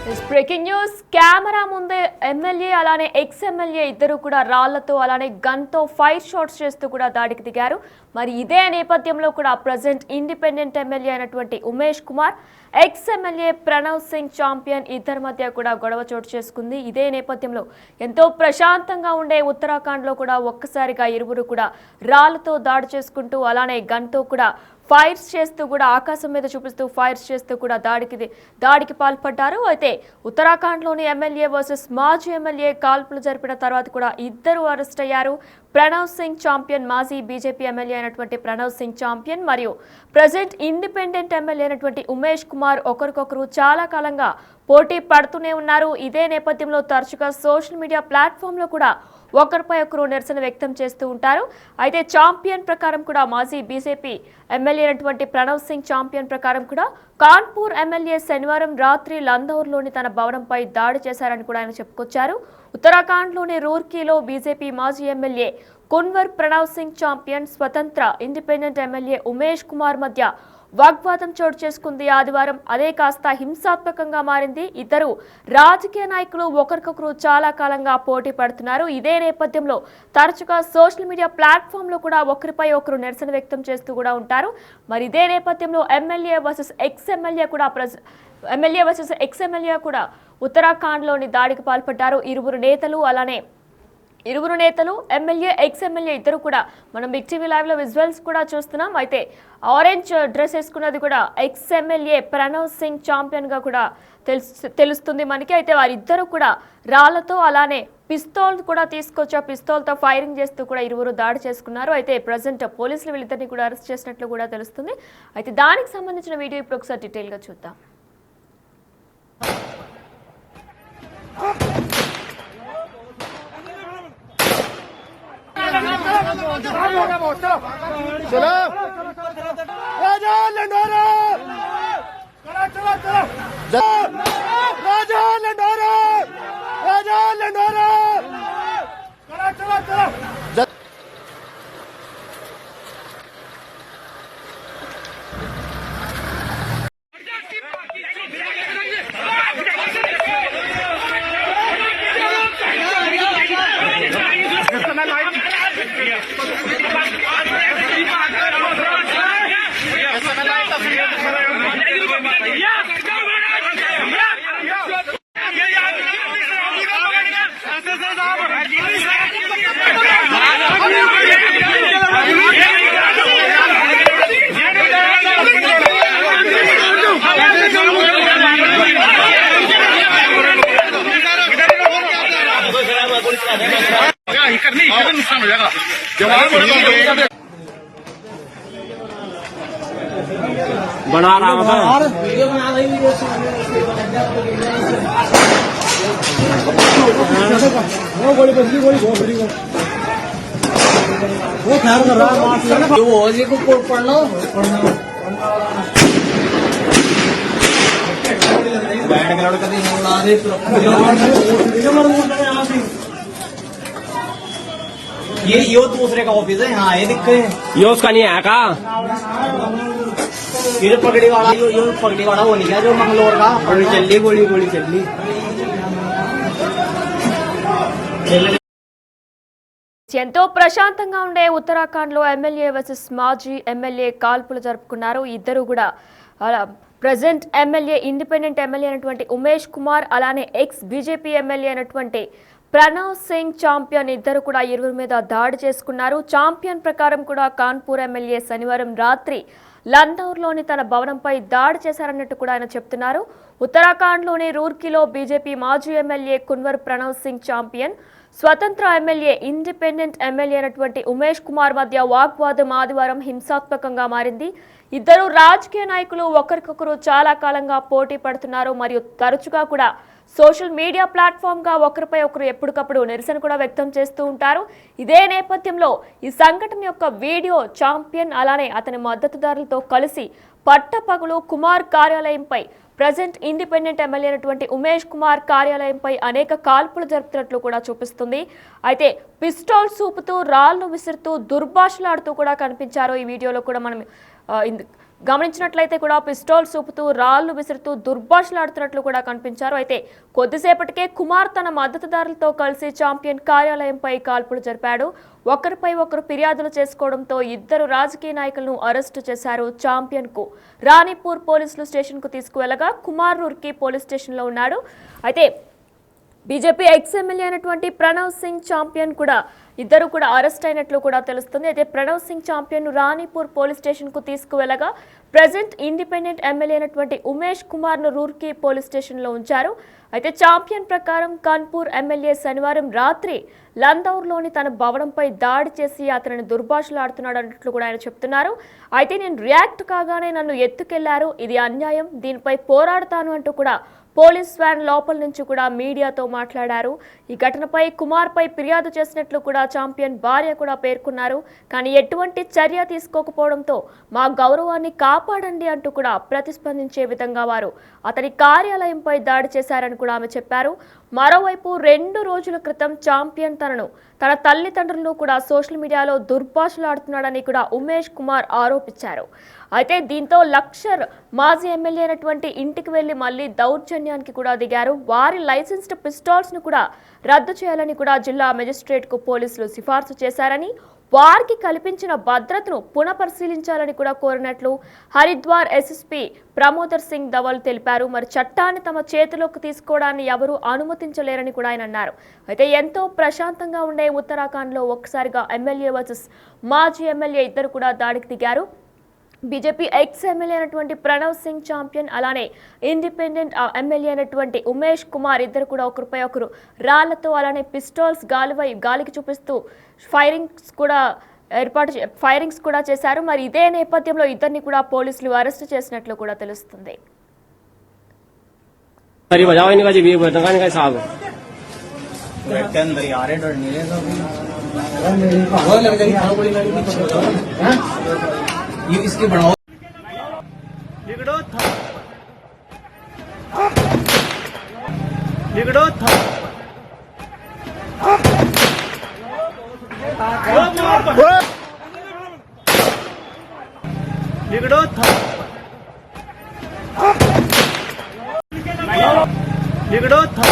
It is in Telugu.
బ్రేకింగ్ న్యూస్ కెమెరా ముందే ఎమ్మెల్యే అలానే ఎక్స్ ఎమ్మెల్యే ఇద్దరు కూడా రాళ్లతో అలానే గన్తో ఫైర్ షాట్స్ చేస్తూ కూడా దాడికి దిగారు. మరి ఇదే నేపథ్యంలో కూడా ప్రెజెంట్ ఇండిపెండెంట్ ఎమ్మెల్యే అయినటువంటి Umesh Kumar ex MLA Pranav Singh champion ఇద్దరి మధ్య కూడా గొడవ చోటు చేసుకుంది. ఇదే నేపథ్యంలో ఎంతో ప్రశాంతంగా ఉండే ఉత్తరాఖండ్లో కూడా ఒక్కసారిగా ఇరువురు కూడా రాళ్లతో దాడి చేసుకుంటూ అలానే గన్తో కూడా ఫైర్స్ చేస్తూ కూడా ఆకాశం మీద చూపిస్తూ ఫైర్స్ చేస్తూ కూడా దాడికి పాల్పడ్డారు. అయితే ఉత్తరాఖండ్లోని ఎమ్మెల్యే వర్సెస్ మాజీ ఎమ్మెల్యే కాల్పులు జరిపిన తర్వాత కూడా ఇద్దరు అరెస్ట్ అయ్యారు. ప్రణవ్ సింగ్ చాంపియన్ మాజీ బీజేపీ ఎమ్మెల్యే అయినటువంటి ప్రణవ్ సింగ్ చాంపియన్ మరియు ప్రెజెంట్ ఇండిపెండెంట్ ఎమ్మెల్యే అయినటువంటి ఉమేష్ కుమార్ ఒకరికొకరు చాలా కాలంగా పోటీ పడుతూనే ఉన్నారు. ఇదే నేపథ్యంలో తరచుగా సోషల్ మీడియా ప్లాట్ఫామ్లో కూడా ఒకరిపై ఒకరు నిరసన వ్యక్తం చేస్తూ ఉంటారు. అయితే చాంపియన్ ప్రకారం కూడా మాజీ బీజేపీ ఎమ్మెల్యే అయినటువంటి ప్రణవ్ సింగ్ చాంపియన్ ప్రకారం కూడా కాన్పూర్ ఎమ్మెల్యే శనివారం రాత్రి లందౌర్లోని తన భవనంపై దాడి చేశారని కూడా ఆయన చెప్పుకొచ్చారు. ఉత్తరాఖండ్లోని రూర్కీలో బీజేపీ మాజీ ఎమ్మెల్యే కున్వర్ ప్రణవ్ సింగ్ చాంపియన్ స్వతంత్ర ఇండిపెండెంట్ ఎమ్మెల్యే ఉమేష్ కుమార్ మధ్య వాగ్వాదం చోటు చేసుకుంది. ఆదివారం అదే కాస్త హింసాత్మకంగా మారింది. ఇద్దరు రాజకీయ నాయకులు ఒకరికొకరు చాలా కాలంగా పోటీ పడుతున్నారు. ఇదే నేపథ్యంలో తరచుగా సోషల్ మీడియా ప్లాట్ఫామ్లో కూడా ఒకరిపై ఒకరు నిరసన వ్యక్తం చేస్తూ కూడా ఉంటారు. మరి ఇదే నేపథ్యంలో ఎమ్మెల్యే వర్సెస్ ఎక్స్ ఎమ్మెల్యే కూడా ఉత్తరాఖండ్లోని దాడికి పాల్పడ్డారు. ఇరువురు నేతలు ఎమ్మెల్యే ఎక్స్ ఎమ్మెల్యే ఇద్దరు కూడా మనం బిగ్ టీవీ లైవ్ లో విజువల్స్ కూడా చూస్తున్నాం. అయితే ఆరెంజ్ డ్రెస్ వేసుకున్నది కూడా ex MLA Pranav Singh champion గా కూడా తెలుస్తుంది మనకి. అయితే వారిద్దరు కూడా రాళ్లతో అలానే పిస్తోల్ కూడా తీసుకొచ్చి పిస్తోల్తో ఫైరింగ్ చేస్తూ కూడా ఇరువురు దాడి చేసుకున్నారు. అయితే ప్రజెంట్ పోలీసులు వీళ్ళిద్దరిని కూడా అరెస్ట్ చేసినట్లు కూడా తెలుస్తుంది. అయితే దానికి సంబంధించిన వీడియో ఇప్పుడు ఒకసారి డీటెయిల్ గా చూద్దాం. चलो राजा लंडोरा राजा लंडोरा राजा लंडोरा नुकसान हो जाएगा बना रहा गोली वो खैर कर रहा है वो जी को पढ़ना बैठ के लड़का दी ना रे ये दूसरे का ऑफिस है। हाँ ये दिक्कत है ये उसका नहीं है का ये पगड़ी वाला वो नहीं है जो मंगलोर का गोली चल ली ఎంతో ప్రశాంతంగా ఉండే ఉత్తరాఖండ్లో ఎమ్మెల్యే వర్సెస్ మాజీ ఎమ్మెల్యే కాల్పులు జరుపుకున్నారు. ఇద్దరు కూడా ప్రెజెంట్ ఎమ్మెల్యే ఇండిపెండెంట్ ఎమ్మెల్యే అయినటువంటి ఉమేష్ కుమార్ అలానే ఎక్స్ బీజేపీ ఎమ్మెల్యే అయినటువంటి ప్రణవ్ సింగ్ చాంపియన్ ఇద్దరు కూడా ఇరువురి మీద దాడి చేసుకున్నారు. చాంపియన్ ప్రకారం కూడా కాన్పూర్ ఎమ్మెల్యే శనివారం రాత్రి లందౌర్లోని తన భవనంపై దాడి చేశారన్నట్టు కూడా ఆయన చెప్తున్నారు. ఉత్తరాఖండ్లోని రూర్కీలో బీజేపీ మాజీ ఎమ్మెల్యే కున్వర్ ప్రణవ్ సింగ్ చాంపియన్ స్వతంత్ర ఎమ్మెల్యే ఇండిపెండెంట్ ఎమ్మెల్యే అయినటువంటి ఉమేష్ కుమార్ మధ్య వాగ్వాదం ఆదివారం హింసాత్మకంగా మారింది. ఇద్దరు రాజకీయ నాయకులు ఒకరికొకరు చాలా కాలంగా పోటీ పడుతున్నారు మరియు తరచుగా కూడా సోషల్ మీడియా ప్లాట్ఫామ్ గా ఒకరిపై ఒకరు ఎప్పటికప్పుడు నిరసన కూడా వ్యక్తం చేస్తూ ఉంటారు. ఇదే నేపథ్యంలో ఈ సంఘటన యొక్క వీడియో చాంపియన్ అలానే అతని మద్దతుదారులతో కలిసి పట్టపగలు కుమార్ కార్యాలయంపై ప్రెజెంట్ ఇండిపెండెంట్ ఎమ్మెల్యే అయినటువంటి ఉమేష్ కుమార్ కార్యాలయంపై అనేక కాల్పులు జరుపుతున్నట్లు కూడా చూపిస్తుంది. అయితే పిస్టల్ చూపుతూ రాళ్లు విసురుతూ దుర్భాషలాడుతూ కూడా కనిపించారు. ఈ వీడియోలో కూడా మనం గమనించినట్లయితే కూడా పిస్టోల్ చూపుతూ రాళ్లు విసురుతూ దుర్భాషలాడుతున్నట్లు కూడా కనిపించారు. అయితే కొద్దిసేపటికే కుమార్ తన మద్దతుదారులతో కలిసి ఛాంపియన్ కార్యాలయంపై కాల్పులు జరిపాడు. ఒకరిపై ఒకరు ఫిర్యాదులు చేసుకోవడంతో ఇద్దరు రాజకీయ నాయకులను అరెస్టు చేశారు. ఛాంపియన్ కు రాణిపూర్ పోలీసులు స్టేషన్ కు తీసుకువెళ్లగా కుమార్ రూర్కీ పోలీస్ స్టేషన్ లో ఉన్నాడు. అయితే బీజేపీ ఎక్స్ ఎమ్మెల్యే అయినటువంటి ప్రణవ్ సింగ్ ఛాంపియన్ కూడా ఇద్దరు కూడా అరెస్ట్ అయినట్లు కూడా తెలుస్తుంది. అయితే Pranav Singh champion Ranipur police station కు తీసుకువెళ్లగా ప్రెజెంట్ ఇండిపెండెంట్ ఎమ్మెల్యే అయినటువంటి ఉమేష్ కుమార్ ను రూర్కీ పోలీస్ స్టేషన్ లో ఉంచారు. అయితే ఛాంపియన్ ప్రకారం కాన్పూర్ ఎమ్మెల్యే శనివారం రాత్రి లందౌర్లోని తన భవనంపై దాడి చేసి అతనిని దుర్భాషలాడుతున్నాడు అన్నట్లు కూడా ఆయన చెప్తున్నారు. అయితే నేను రియాక్ట్ కాగానే నన్ను ఎత్తుకెళ్లారు, ఇది అన్యాయం, దీనిపై పోరాడతాను అంటూ కూడా పోలీస్ వ్యాన్ లోపల నుంచి కూడా మీడియాతో మాట్లాడారు. ఈ ఘటనపై కుమార్ పై ఫిర్యాదు చేసినట్లు కూడా ఛాంపియన్ భార్య కూడా పేర్కొన్నారు. కానీ ఎటువంటి చర్య తీసుకోకపోవడంతో మా గౌరవాన్ని కాపాడండి అంటూ కూడా ప్రతిస్పందించే విధంగా వారు అతని కార్యాలయంపై దాడి చేశారని కూడా ఆమె చెప్పారు. మరోవైపు 2 రోజుల క్రితం ఛాంపియన్ తన తల్లిదండ్రులను కూడా సోషల్ మీడియాలో దుర్భాషలాడుతున్నాడని కూడా ఉమేష్ కుమార్ ఆరోపించారు. అయితే దీంతో లక్షర్ మాజీ ఎమ్మెల్యే అయినటువంటి ఇంటికి వెళ్లి మళ్లీ దౌర్జన్యానికి కూడా దిగారు. వారి లైసెన్స్డ్ పిస్టాల్స్ ను కూడా రద్దు చేయాలని కూడా జిల్లా మెజిస్ట్రేట్ కు పోలీసులు సిఫార్సు చేశారని, వారికి కల్పించిన భద్రతను పునఃపరిశీలించాలని కూడా కోరినట్లు హరిద్వార్ ఎస్ఎస్పీ ప్రమోదర్ సింగ్ ధవల్ తెలిపారు. మరి చట్టాన్ని తమ చేతిలోకి తీసుకోవడాన్ని ఎవరూ అనుమతించలేరని కూడా ఆయన అన్నారు. అయితే ఎంతో ప్రశాంతంగా ఉండే ఉత్తరాఖండ్లో ఒక్కసారిగా ఎమ్మెల్యే వర్సెస్ మాజీ ఎమ్మెల్యే ఇద్దరు కూడా దాడికి దిగారు. బీజేపీ ఎక్స్ ఎమ్మెల్యే అయినటువంటి ప్రణవ్ సింగ్ ఛాంపియన్ అలానే ఇండిపెండెంట్ ఎమ్మెల్యే అయినటువంటి ఉమేష్ కుమార్ ఇద్దరు కూడా ఒకరిపై ఒకరు రాళ్లతో అలానే పిస్టోల్స్ గాలికి చూపిస్తూ ఫైరింగ్స్ కూడా చేశారు. మరి ఇదే నేపథ్యంలో ఇద్దరిని కూడా పోలీసులు అరెస్ట్ చేసినట్లు కూడా తెలుస్తుంది. ये इसके बढ़ाओ लिगड़ो था लिगड़ो था